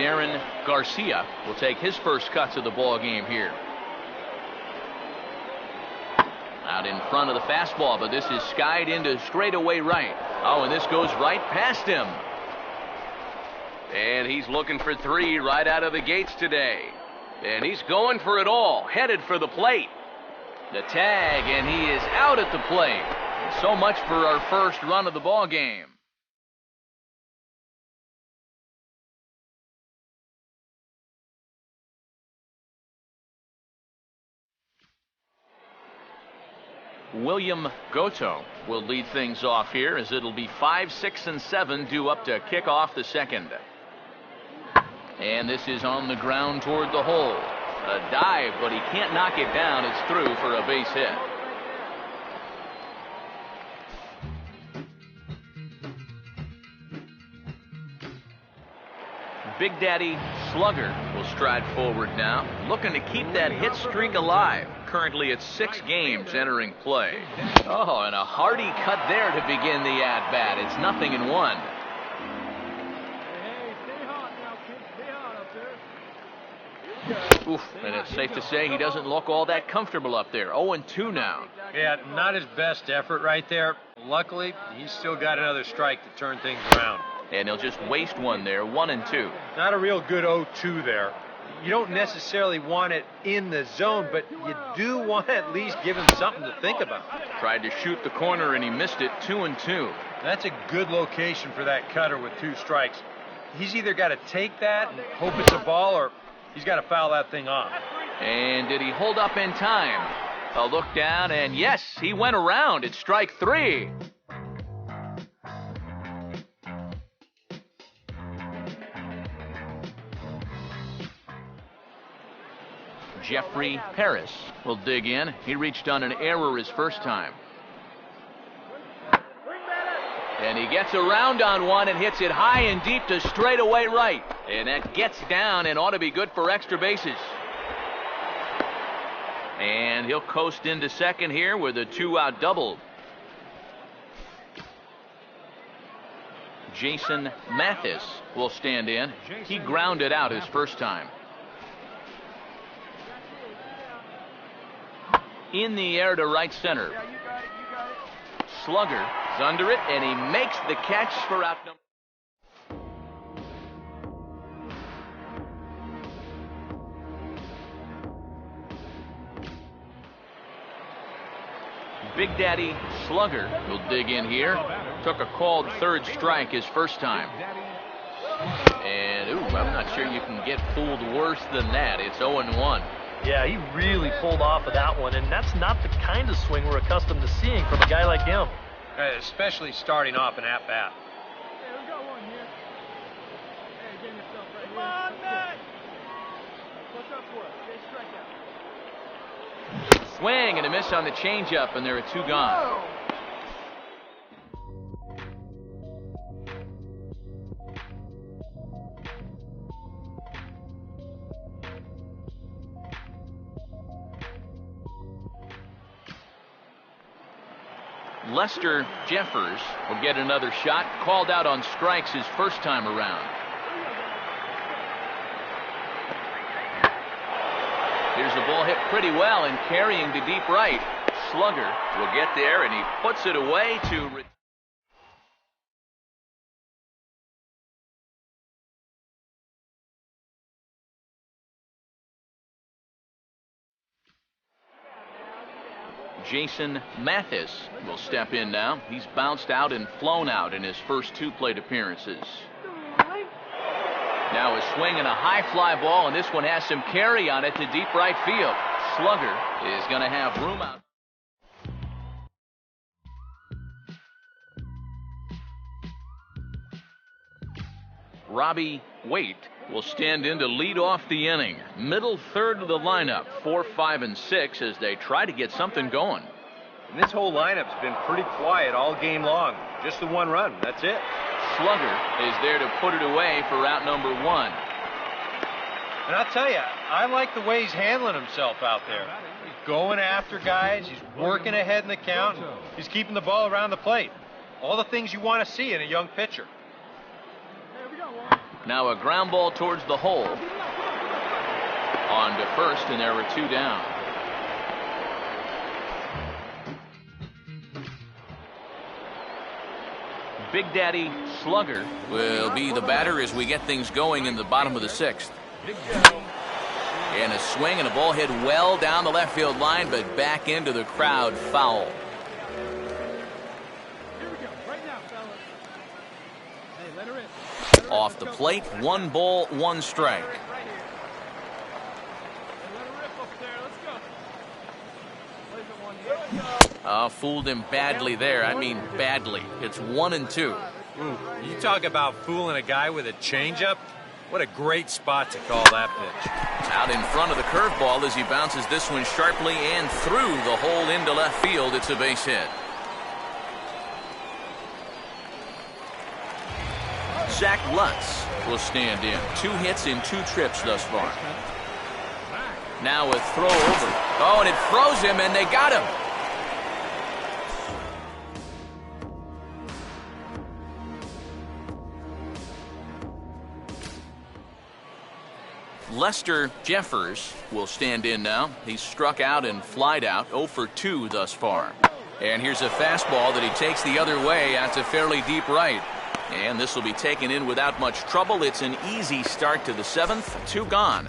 Darren Garcia will take his first cuts of the ball game here. Out in front of the fastball, but this is skied into straightaway right. Oh, and this goes right past him. And he's looking for 3 right out of the gates today. And he's going for it all, headed for the plate. The tag, and he is out at the plate. So much for our first run of the ball game. William Goto will lead things off here, as it'll be 5, 6, and 7 due up to kick off the second. And this is on the ground toward the hole. A dive, but he can't knock it down. It's through for a base hit. Big Daddy Slugger will stride forward now, looking to keep that hit streak alive. Currently at 6 games entering play. Oh, and a hearty cut there to begin the at-bat. It's 0-1. Oof, and it's safe to say he doesn't look all that comfortable up there. 0-2 now. Yeah, not his best effort right there. Luckily, he's still got another strike to turn things around. And he'll just waste one there, 1-2. Not a real good 0-2 there. You don't necessarily want it in the zone, but you do want to at least give him something to think about. Tried to shoot the corner and he missed it, 2-2. That's a good location for that cutter with 2 strikes. He's either got to take that and hope it's a ball, or he's got to foul that thing off. And did he hold up in time? A look down, and yes, he went around. It's strike 3. Jeffrey Paris will dig in. He reached on an error his first time. And he gets around on one and hits it high and deep to straightaway right. And that gets down and ought to be good for extra bases. And he'll coast into second here with a 2-out double. Jason Mathis will stand in. He grounded out his first time. In the air to right center. Slugger is under it, and he makes the catch for out number. Big Daddy Slugger will dig in here. Took a called third strike his first time. And, ooh, I'm not sure you can get fooled worse than that. It's 0-1. Yeah, he really pulled off of that one, and that's not the kind of swing we're accustomed to seeing from a guy like him. Especially starting off an at-bat. Hey, we got one here. Hey, get yourself right here. Come on, Matt! What's up for us? Get strike out. Swing and a miss on the changeup, and there are 2 gone. Whoa. Lester Jeffers will get another shot. Called out on strikes his first time around. Here's the ball hit pretty well and carrying to deep right. Slugger will get there, and he puts it away to... Jason Mathis will step in now. He's bounced out and flown out in his first 2 plate appearances. Now a swing and a high fly ball, and this one has some carry on it to deep right field. Slugger is going to have room out. Robbie Waite will stand in to lead off the inning. Middle third of the lineup, 4, 5, and 6 as they try to get something going. And this whole lineup's been pretty quiet all game long. Just the 1 run, that's it. Slugger is there to put it away for out number 1. And I'll tell you, I like the way he's handling himself out there. He's going after guys, he's working ahead in the count, and he's keeping the ball around the plate. All the things you want to see in a young pitcher. Hey, we got one. Now a ground ball towards the hole. On to first, and there were 2 down. Big Daddy Slugger will be the batter as we get things going in the bottom of the 6th. And a swing and a ball hit well down the left field line, but back into the crowd, foul. Here we go. Right now, fellas. Hey, let her in. Let her Off in. the Let's go. plate, 1 ball, 1 strike. Right here. Hey, let her rip up there. Let's go. Plays it one here. Fooled him badly there. I mean badly. It's 1-2. Ooh, you talk about fooling a guy with a changeup. What a great spot to call that pitch. Out in front of the curveball as he bounces this one sharply and through the hole into left field. It's a base hit. Zach Lutz will stand in. 2 hits in 2 trips thus far. Now a throw over. Oh, and it froze him, and they got him. Lester Jeffers will stand in now. He's struck out and flied out, 0 for 2 thus far. And here's a fastball that he takes the other way out to fairly deep right. And this will be taken in without much trouble. It's an easy start to the 7th. 2 gone.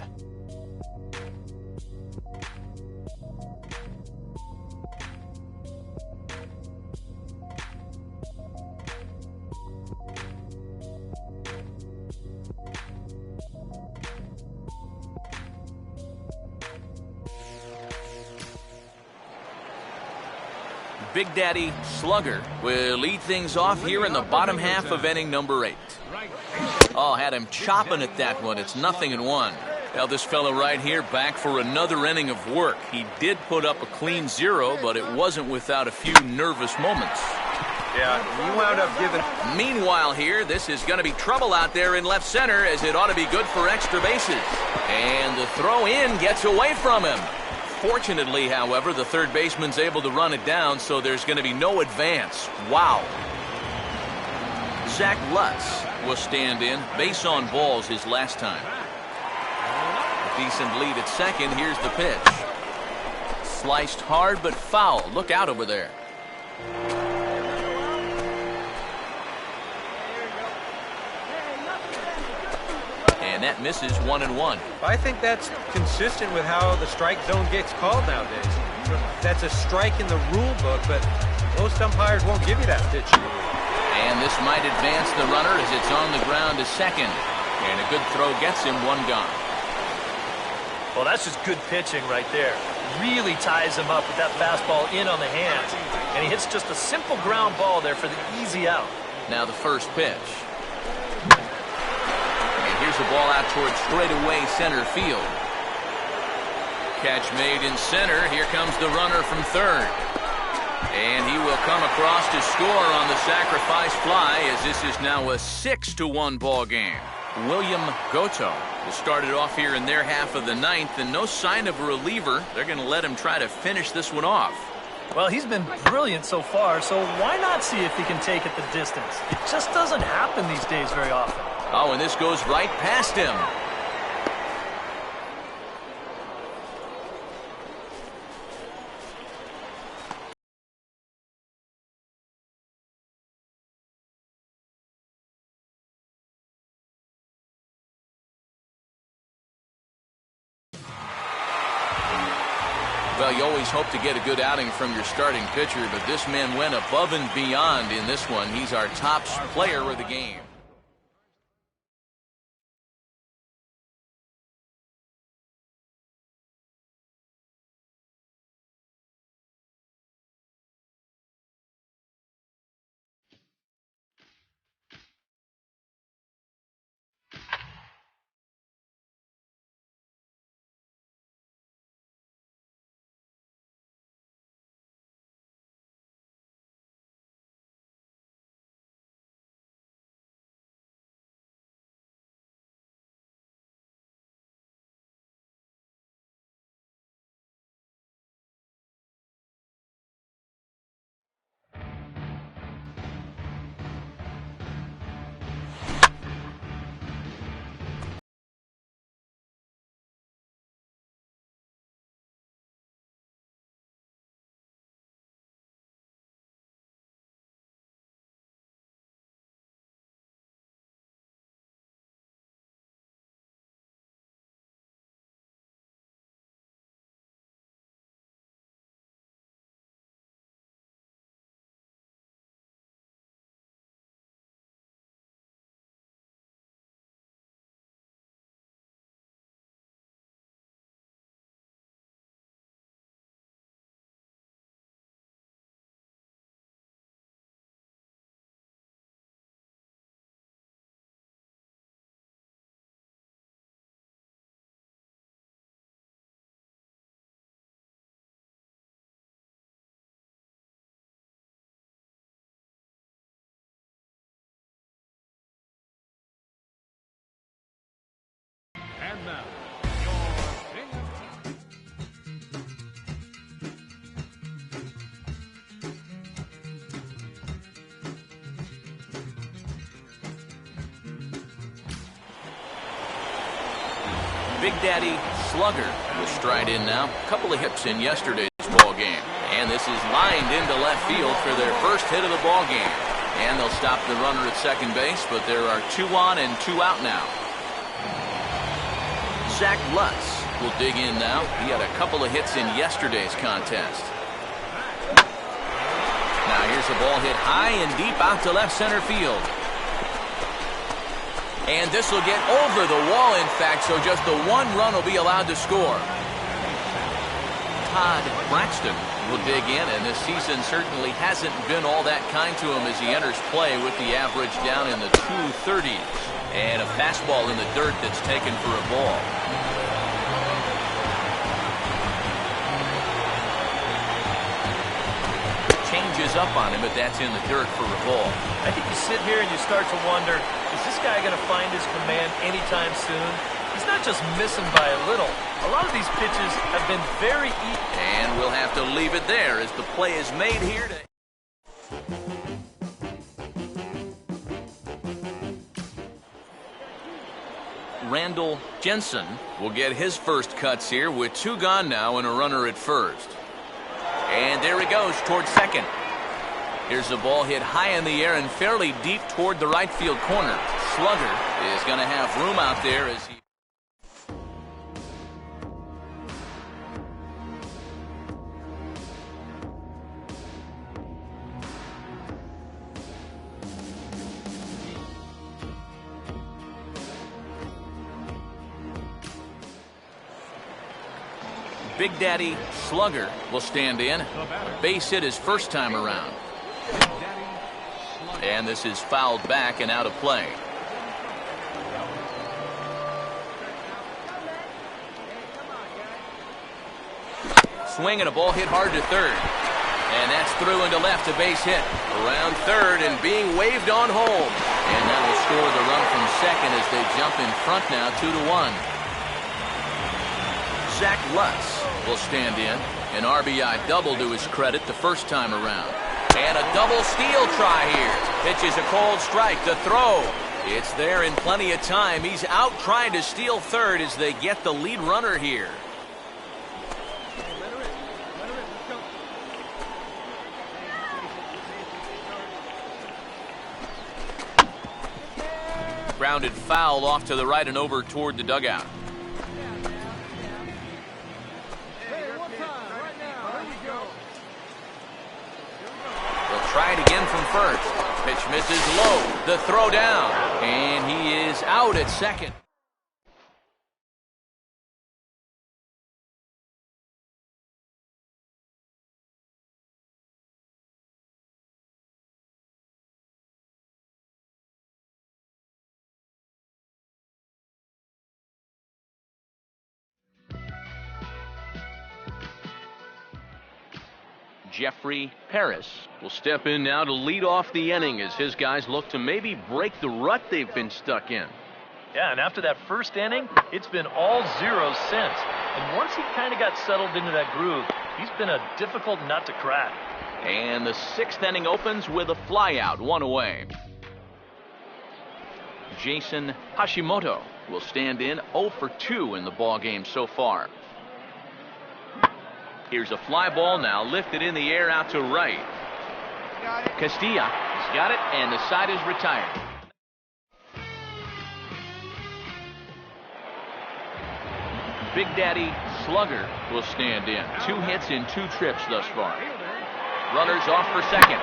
Big Daddy Slugger will lead things off here in the bottom half of inning number 8. Oh, had him chopping at that one. It's 0-1. Now this fellow right here back for another inning of work. He did put up a clean 0, but it wasn't without a few nervous moments. Yeah, he wound up giving. Meanwhile here, this is going to be trouble out there in left center, as it ought to be good for extra bases. And the throw in gets away from him. Fortunately, however, the third baseman's able to run it down, so there's going to be no advance. Wow. Zach Lutz will stand in. Base on balls his last time. A decent lead at second. Here's the pitch. Sliced hard but foul. Look out over there. And that misses 1-1. I think that's consistent with how the strike zone gets called nowadays. That's a strike in the rule book, but most umpires won't give you that pitch. And this might advance the runner as it's on the ground to second. And a good throw gets him 1 gone. Well, that's just good pitching right there. Really ties him up with that fastball in on the hands. And he hits just a simple ground ball there for the easy out. Now the first pitch. Here's a ball out towards straightaway center field. Catch made in center. Here comes the runner from third. And he will come across to score on the sacrifice fly, as this is now a 6-1 ball game. William Goto will start it off here in their half of the 9th, and no sign of a reliever. They're going to let him try to finish this one off. Well, he's been brilliant so far, so why not see if he can take it the distance? It just doesn't happen these days very often. Oh, and this goes right past him. Well, you always hope to get a good outing from your starting pitcher, but this man went above and beyond in this one. He's our top player of the game. Big Daddy Slugger will stride in now. A couple of hits in yesterday's ball game. And this is lined into left field for their first hit of the ball game. And they'll stop the runner at second base, but there are 2 on and 2 out now. Zach Lutz will dig in now. He had a couple of hits in yesterday's contest. Now here's a ball hit high and deep out to left center field. And this will get over the wall, in fact, so just the 1 run will be allowed to score. Todd Braxton will dig in, and this season certainly hasn't been all that kind to him as he enters play with the average down in the 230s. And a fastball in the dirt that's taken for a ball. Changes up on him, but that's in the dirt for a ball. I think you sit here and you start to wonder, is this guy going to find his command anytime soon? He's not just missing by a little. A lot of these pitches have been very easy. And we'll have to leave it there as the play is made here. Randall Jensen will get his first cuts here with 2 gone now and a runner at first. And there he goes towards second. Here's a ball hit high in the air and fairly deep toward the right field corner. Slugger is going to have room out there as he... Big Daddy Slugger will stand in. Base hit his first time around. And this is fouled back and out of play. Swing and a ball hit hard to third. And that's through into left, a base hit. Around third and being waved on home. And that will score the run from second as they jump in front now 2-1. Zach Lutz will stand in. An RBI double to his credit the first time around. And a double steal try here. Pitches a cold strike. The throw. It's there in plenty of time. He's out trying to steal third as they get the lead runner here. Grounded foul off to the right and over toward the dugout. Try it again from first. Pitch misses low. The throw down. And he is out at second. Jeffrey Paris will step in now to lead off the inning as his guys look to maybe break the rut they've been stuck in. Yeah, and after that first inning, it's been all zeros since. And once he kind of got settled into that groove, he's been a difficult nut to crack. And the 6th inning opens with a flyout, 1 away. Jason Hashimoto will stand in 0 for 2 in the ball game so far. Here's a fly ball now lifted in the air out to right. Castilla has got it, and the side is retired. Big Daddy Slugger will stand in. 2 hits in 2 trips thus far. Runners off for second.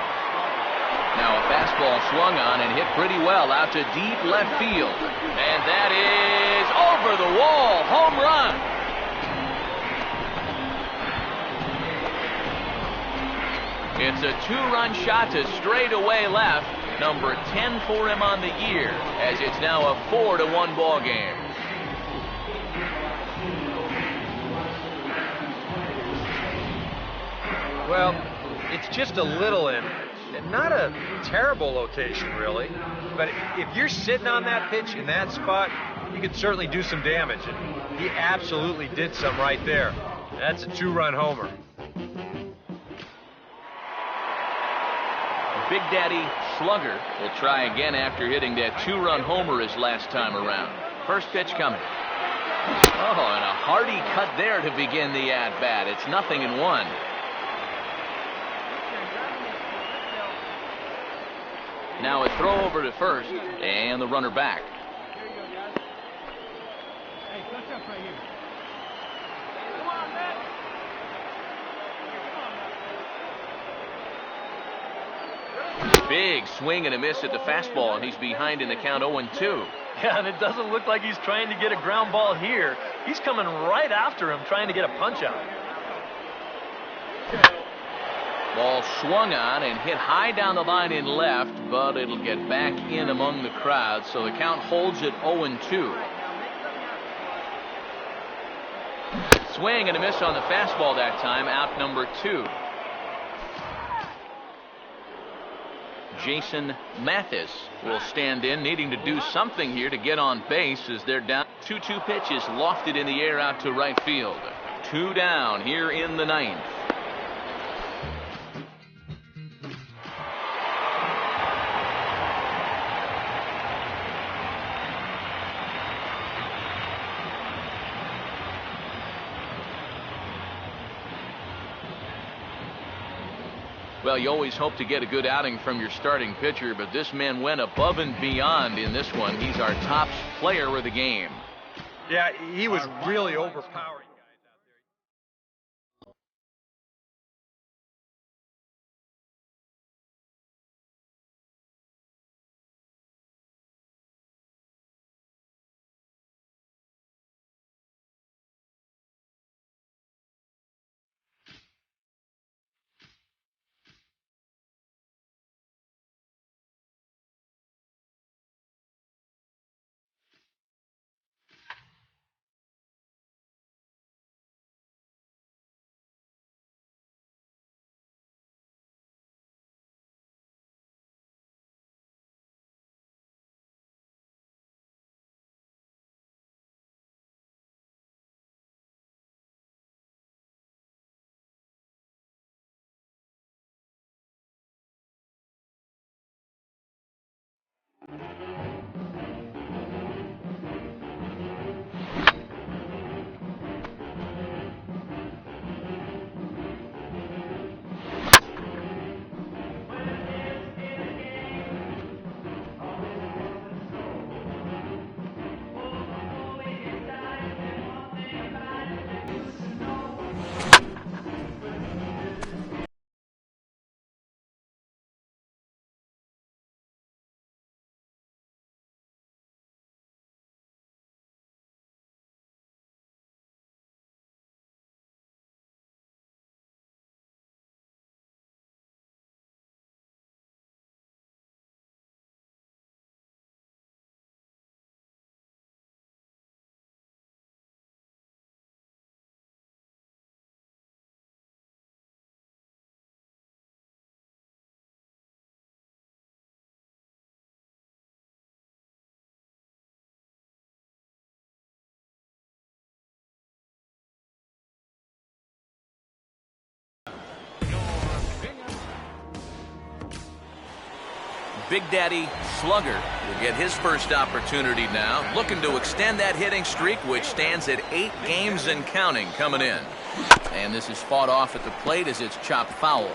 Now a fastball swung on and hit pretty well out to deep left field. And that is over the wall. Home run. It's a 2-run shot to straightaway left. Number 10 for him on the year, as it's now a 4-1 ball game. Well, it's just a little in. Not a terrible location, really. But if you're sitting on that pitch in that spot, you could certainly do some damage. And he absolutely did some right there. That's a 2-run homer. Big Daddy Slugger will try again after hitting that 2-run homer his last time around. First pitch coming. Oh, and a hearty cut there to begin the at-bat. It's 0-1. Now a throw over to first, and the runner back. There you go, guys. Hey, touch up right here. Come on, man. Come on, man. Big swing and a miss at the fastball, and he's behind in the count 0-2. Yeah, and it doesn't look like he's trying to get a ground ball here. He's coming right after him, trying to get a punch out. Ball swung on and hit high down the line in left, but it'll get back in among the crowd, so the count holds at 0-2. Swing and a miss on the fastball that time, out number 2. Jason Mathis will stand in, needing to do something here to get on base as they're down. 2-2 pitch is lofted in the air out to right field. 2 down here in the 9th. Well, you always hope to get a good outing from your starting pitcher, but this man went above and beyond in this one. He's our top player of the game. Yeah, he was really overpowering. Big Daddy Slugger will get his first opportunity now, looking to extend that hitting streak, which stands at 8 games and counting coming in. And this is fought off at the plate as it's chopped foul.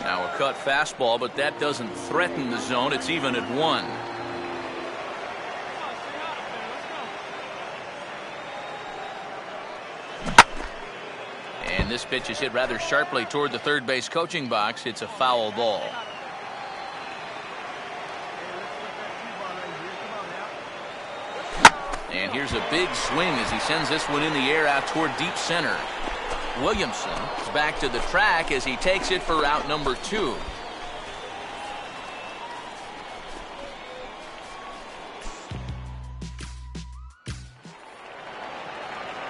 Now a cut fastball, but that doesn't threaten the zone. It's even at 1. And this pitch is hit rather sharply toward the third base coaching box. It's a foul ball. And here's a big swing as he sends this one in the air out toward deep center. Williamson is back to the track as he takes it for out number 2.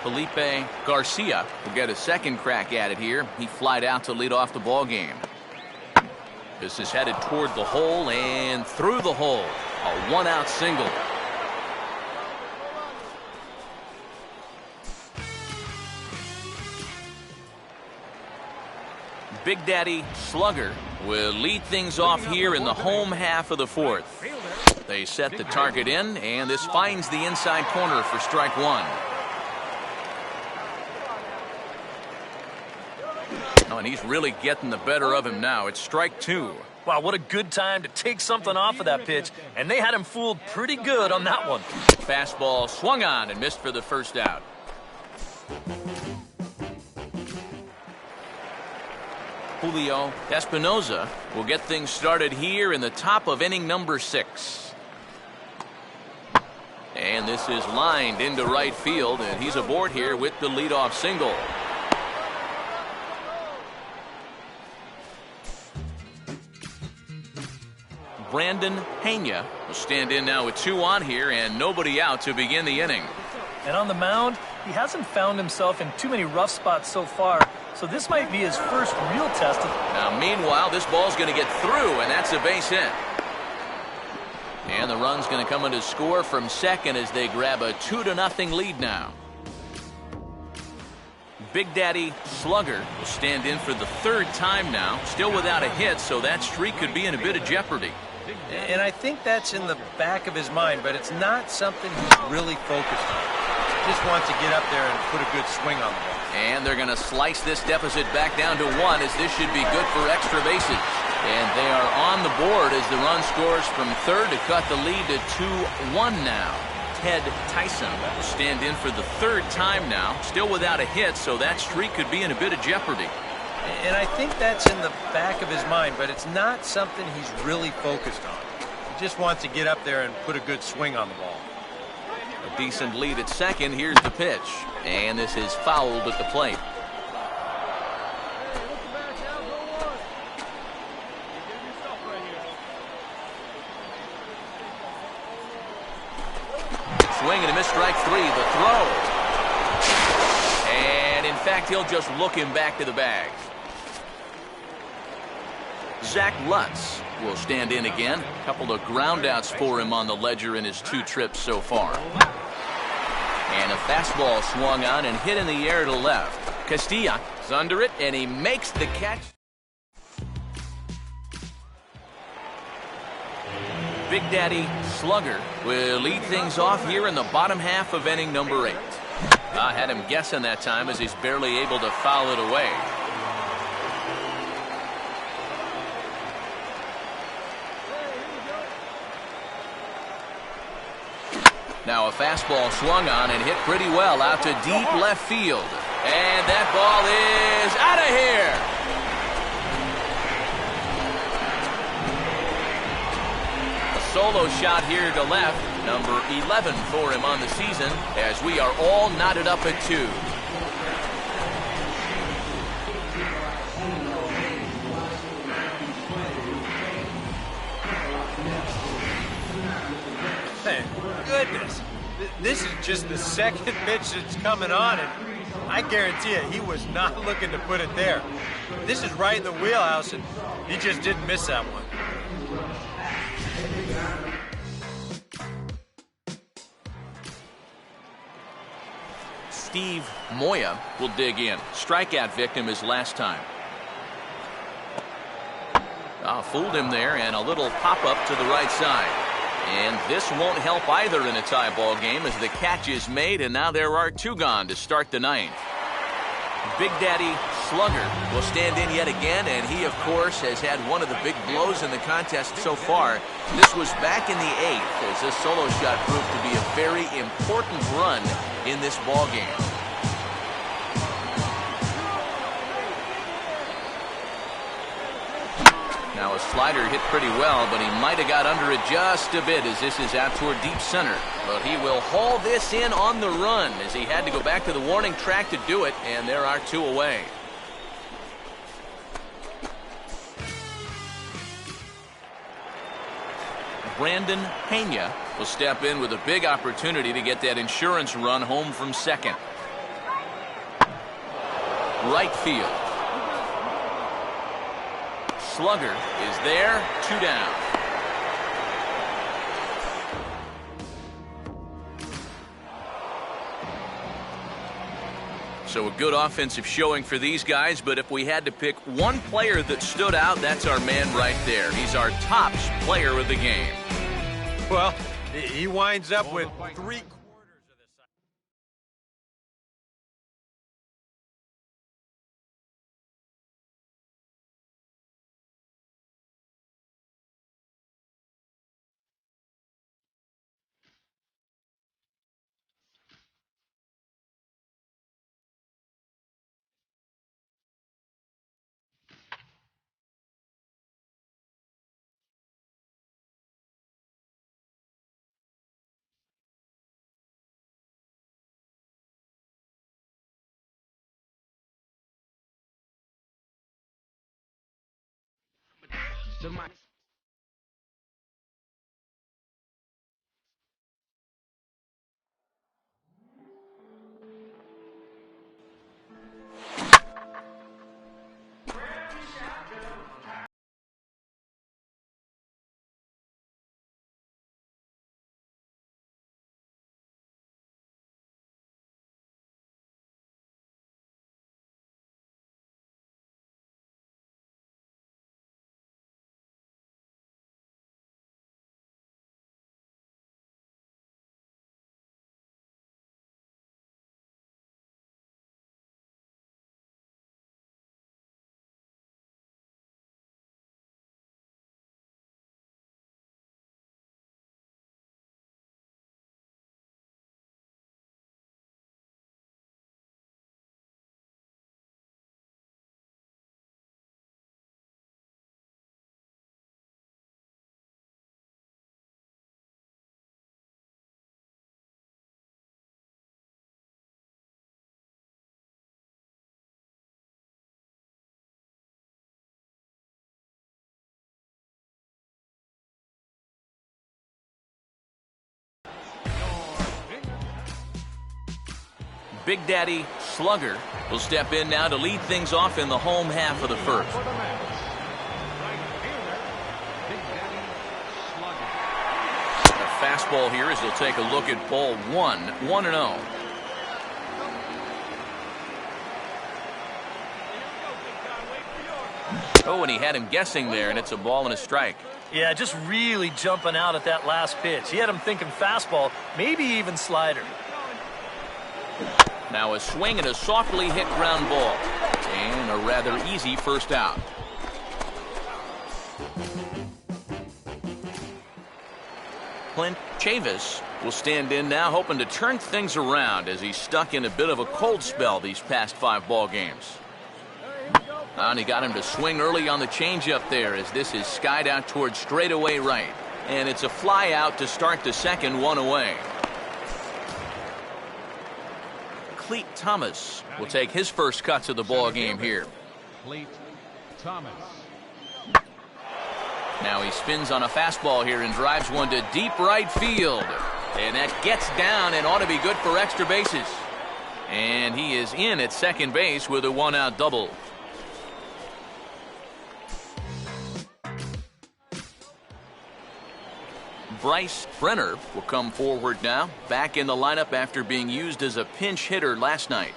Felipe Garcia will get a second crack at it here. He flied out to lead off the ball game. This is headed toward the hole and through the hole. A 1-out single. Big Daddy Slugger will lead things off here in the home half of the fourth. They set the target in, and this finds the inside corner for strike one. Oh, and he's really getting the better of him now. It's strike two. Wow, what a good time to take something off of that pitch, and they had him fooled pretty good on that one. Fastball swung on and missed for the first out. Julio Espinoza will get things started here in the top of inning number 6. And this is lined into right field, and he's aboard here with the leadoff single. Brandon Pena will stand in now with 2 on here and nobody out to begin the inning. And on the mound, he hasn't found himself in too many rough spots so far, so this might be his first real test. Now, meanwhile, this ball's going to get through, and that's a base hit. And the run's going to come in to score from second as they grab a 2-0 lead now. Big Daddy Slugger will stand in for the 3rd time now, still without a hit, so that streak could be in a bit of jeopardy. And I think that's in the back of his mind, but it's not something he's really focused on. He just wants to get up there and put a good swing on the ball. And they're going to slice this deficit back down to 1 as this should be good for extra bases. And they are on the board as the run scores from third to cut the lead to 2-1 now. Ted Tyson will stand in for the 3rd time now, still without a hit, so that streak could be in a bit of jeopardy. And I think that's in the back of his mind, but it's not something he's really focused on. He just wants to get up there and put a good swing on the ball. A decent lead at second. Here's the pitch. And this is fouled at the plate. Swing and a miss, strike 3. The throw. And in fact, he'll just look him back to the bag. Zach Lutz will stand in again. A couple of groundouts for him on the ledger in his 2 trips so far. And a fastball swung on and hit in the air to left. Castilla is under it, and he makes the catch. Big Daddy Slugger will lead things off here in the bottom half of inning number 8. I had him guessing that time as he's barely able to foul it away. Now a fastball swung on and hit pretty well out to deep left field. And that ball is out of here. A solo shot here to left, number 11 for him on the season, as we are all knotted up at 2. Goodness, this is just the second pitch that's coming on, and I guarantee you he was not looking to put it there. This is right in the wheelhouse, and he just didn't miss that one. Steve Moya will dig in. Strikeout victim his last time. Fooled him there, and a little pop-up to the right side. And this won't help either in a tie ball game as the catch is made, and now there are 2 gone to start the 9th. Big Daddy Slugger will stand in yet again, and he, of course, has had one of the big blows in the contest so far. This was back in the 8th as this solo shot proved to be a very important run in this ball game. Now a slider hit pretty well, but he might have got under it just a bit as this is out toward deep center. But he will haul this in on the run as he had to go back to the warning track to do it, and there are 2 away. Brandon Pena will step in with a big opportunity to get that insurance run home from second. Right field. Slugger is there, 2 down. So a good offensive showing for these guys, but if we had to pick one player that stood out, that's our man right there. He's our top player of the game. Well, he winds up with 3/4 of the Big Daddy Slugger will step in now to lead things off in the home half of the first. A fastball here as he'll take a look at ball 1-0. Oh, and he had him guessing there, and it's a ball and a strike. Yeah, just really jumping out at that last pitch. He had him thinking fastball, maybe even slider. Now a swing and a softly hit ground ball. And a rather easy first out. Clint Chavis will stand in now, hoping to turn things around as he's stuck in a bit of a cold spell these past 5 ball games. And he got him to swing early on the changeup there as this is skied out towards straightaway right. And it's a fly out to start the second, 1 away. Cleat Thomas will take his first cuts of the ball game here. Cleat Thomas. Now he spins on a fastball here and drives one to deep right field. And that gets down and ought to be good for extra bases. And he is in at second base with a 1-out double. Bryce Brenner will come forward now, back in the lineup after being used as a pinch hitter last night.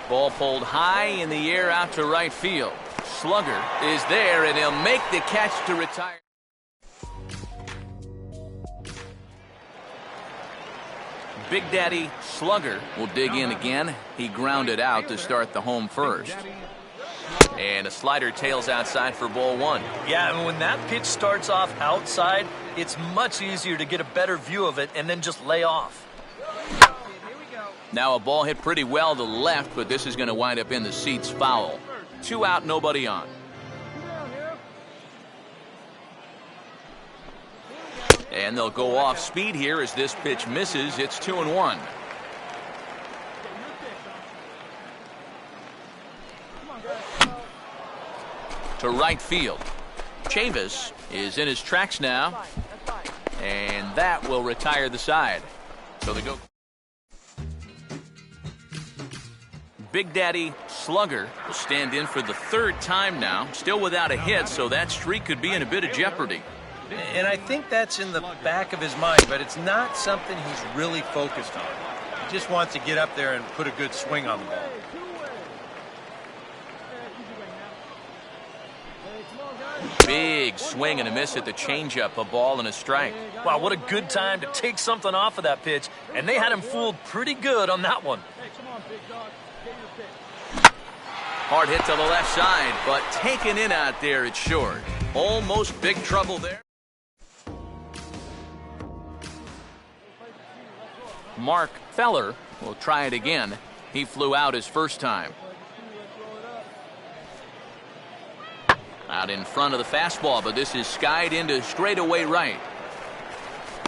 Ball pulled high in the air out to right field. Slugger is there, and he'll make the catch to retire. Big Daddy Slugger will dig in again. He grounded out to start the home first. And a slider tails outside for ball 1. Yeah, and when that pitch starts off outside, it's much easier to get a better view of it and then just lay off. Now a ball hit pretty well to the left, but this is going to wind up in the seats foul. 2 out, nobody on. And they'll go off speed here as this pitch misses. It's 2-1. To right field. Chavis is in his tracks now, and that will retire the side. So they go. Big Daddy Slugger will stand in for the 3rd time now, still without a hit, so that streak could be in a bit of jeopardy. And I think that's in the back of his mind, but it's not something he's really focused on. Just wants to get up there and put a good swing on the ball. Big swing and a miss at the changeup, a ball and a strike. Wow, what a good time to take something off of that pitch, and they had him fooled pretty good on that one. Hard hit to the left side, but taken in out there, it's short. Almost big trouble there. Mark Feller will try it again. He flew out his first time. Out in front of the fastball, but this is skied into straightaway right.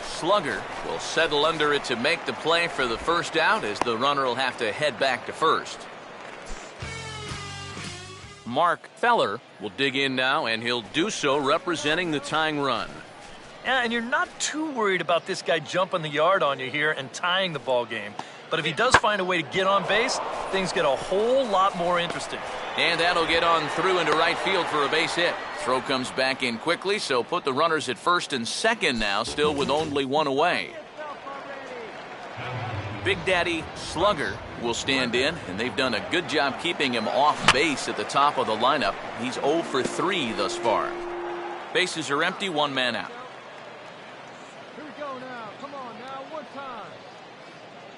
Slugger will settle under it to make the play for the first out, as the runner will have to head back to first. Mark Feller will dig in now, and he'll do so representing the tying run. Yeah, and you're not too worried about this guy jumping the yard on you here and tying the ball game. But if he does find a way to get on base, things get a whole lot more interesting. And that'll get on through into right field for a base hit. Throw comes back in quickly, so put the runners at first and second now, still with only one away. Big Daddy Slugger will stand in, and they've done a good job keeping him off base at the top of the lineup. He's 0 for 3 thus far. Bases are empty, one man out. Here we go now. Come on now, one time.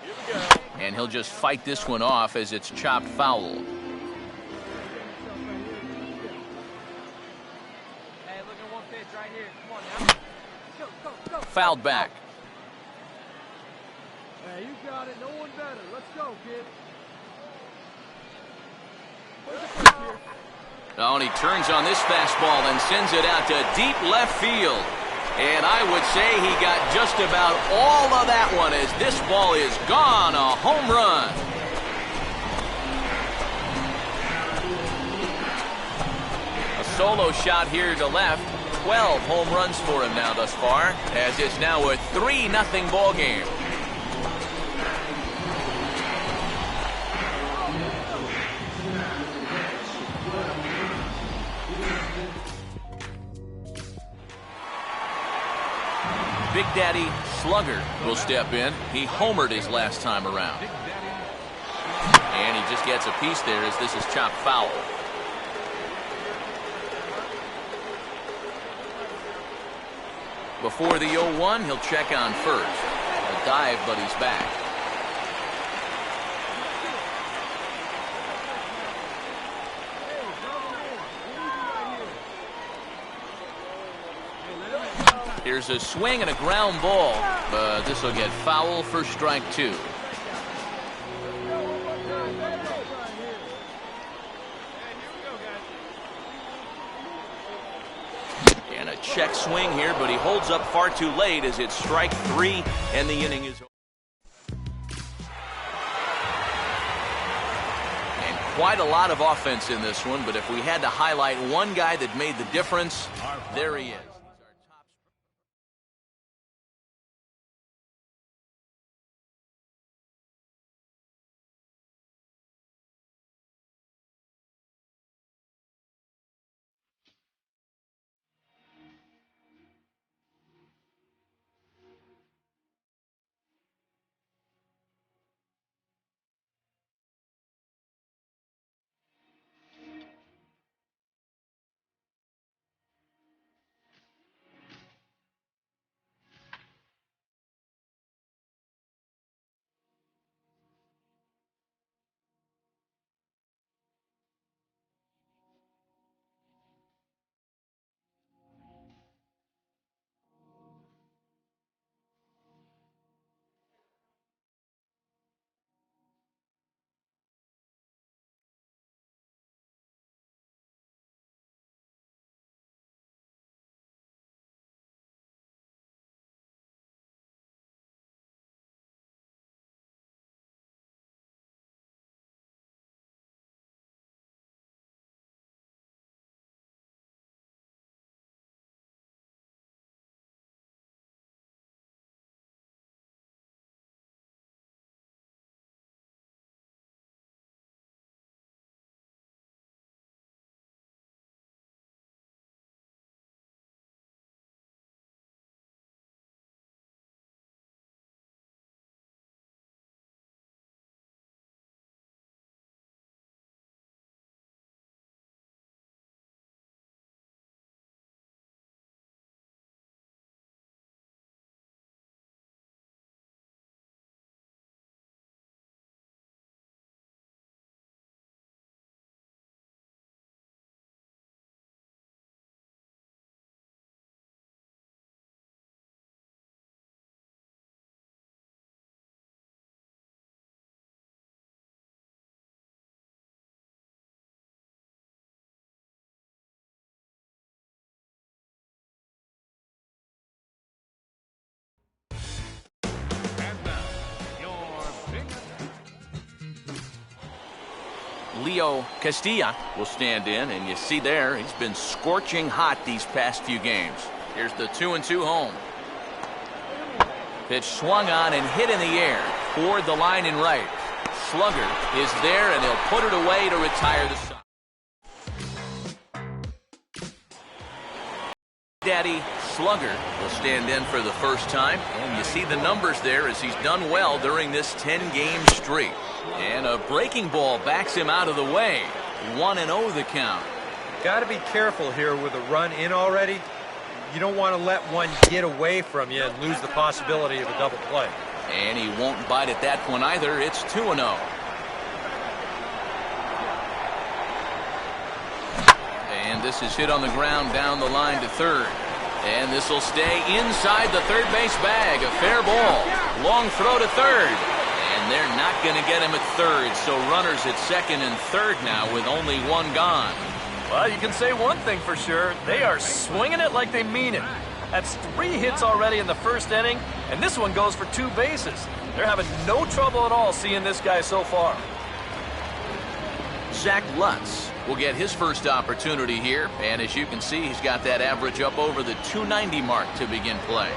Here we go. And he'll just fight this one off as it's chopped foul. Hey, look at one pitch right here. Come on now. Go. Fouled back. Hey, you got it. No one better. Let's go, kid. Oh, and he turns on this fastball and sends it out to deep left field. And I would say he got just about all of that one, as this ball is gone. A home run. A solo shot here to left. 12 home runs for him now thus far, as it's now a 3-0 ball game. Big Daddy Slugger will step in. He homered his last time around. And he just gets a piece there as this is chopped foul. Before the 0-1, he'll check on first. A dive, but he's back. Here's a swing and a ground ball, but this will get foul for strike 2. And a check swing here, but he holds up far too late as it's strike 3 and the inning is over. And quite a lot of offense in this one, but if we had to highlight one guy that made the difference, there he is. Leo Castilla will stand in, and you see there he's been scorching hot these past few games. Here's the 2-2 home. Pitch swung on and hit in the air toward the line and right. Slugger is there, and he'll put it away to retire the side. Daddy Slugger will stand in for the first time, and you see the numbers there as he's done well during this 10-game streak. And a breaking ball backs him out of the way. 1-0 the count. Got to be careful here with a run in already. You don't want to let one get away from you and lose the possibility of a double play. And he won't bite at that point either. It's 2-0. And this is hit on the ground down the line to third. And this will stay inside the third base bag. A fair ball. Long throw to third. And they're not going to get him at third. So runners at second and third now with only one gone. Well, you can say one thing for sure. They are swinging it like they mean it. That's 3 hits already in the first inning, and this one goes for 2 bases. They're having no trouble at all seeing this guy so far. Zach Lutz will get his first opportunity here, and as you can see, he's got that average up over the 290 mark to begin play.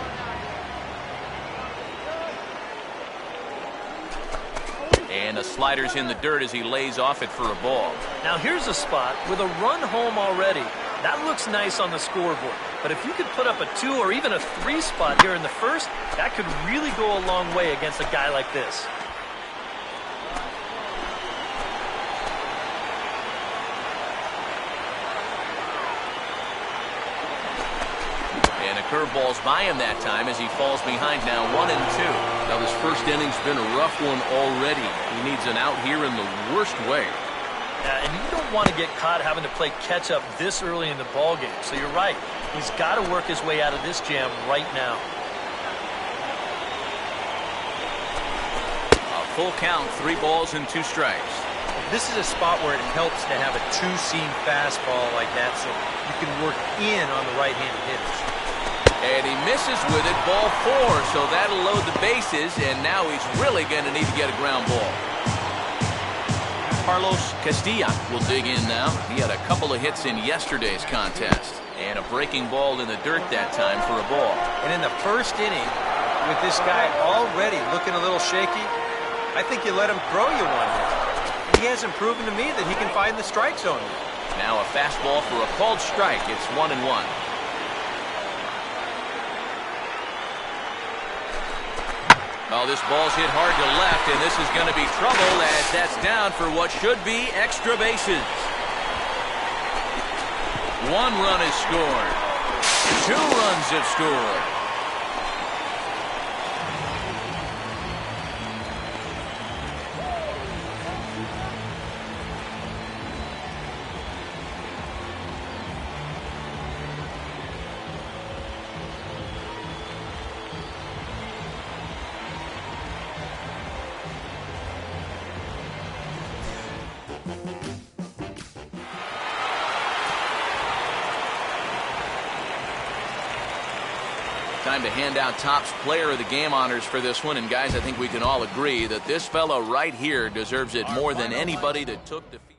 And a slider's in the dirt as he lays off it for a ball. Now here's a spot with a run home already. That looks nice on the scoreboard. But if you could put up a 2 or even a 3 spot here in the first, that could really go a long way against a guy like this. And a curveball's by him that time as he falls behind now 1-2. Now this first inning's been a rough one already. He needs an out here in the worst way. And you don't want to get caught having to play catch-up this early in the ballgame. So you're right. He's got to work his way out of this jam right now. A full count, 3 balls and 2 strikes. This is a spot where it helps to have a 2-seam fastball like that so you can work in on the right-handed hitters. And he misses with it, ball 4, so that'll load the bases, and now he's really going to need to get a ground ball. Carlos Castilla will dig in now. He had a couple of hits in yesterday's contest. And a breaking ball in the dirt that time for a ball. And in the first inning, with this guy already looking a little shaky, I think you let him throw you one hit. He hasn't proven to me that he can find the strike zone yet. Now a fastball for a called strike. It's 1-1. Oh, this ball's hit hard to left, and this is going to be trouble as that's down for what should be extra bases. 1 run is scored. 2 runs have scored. Time to hand out Topps Player of the Game honors for this one. And guys, I think we can all agree that this fellow right here deserves it more than anybody that took the field.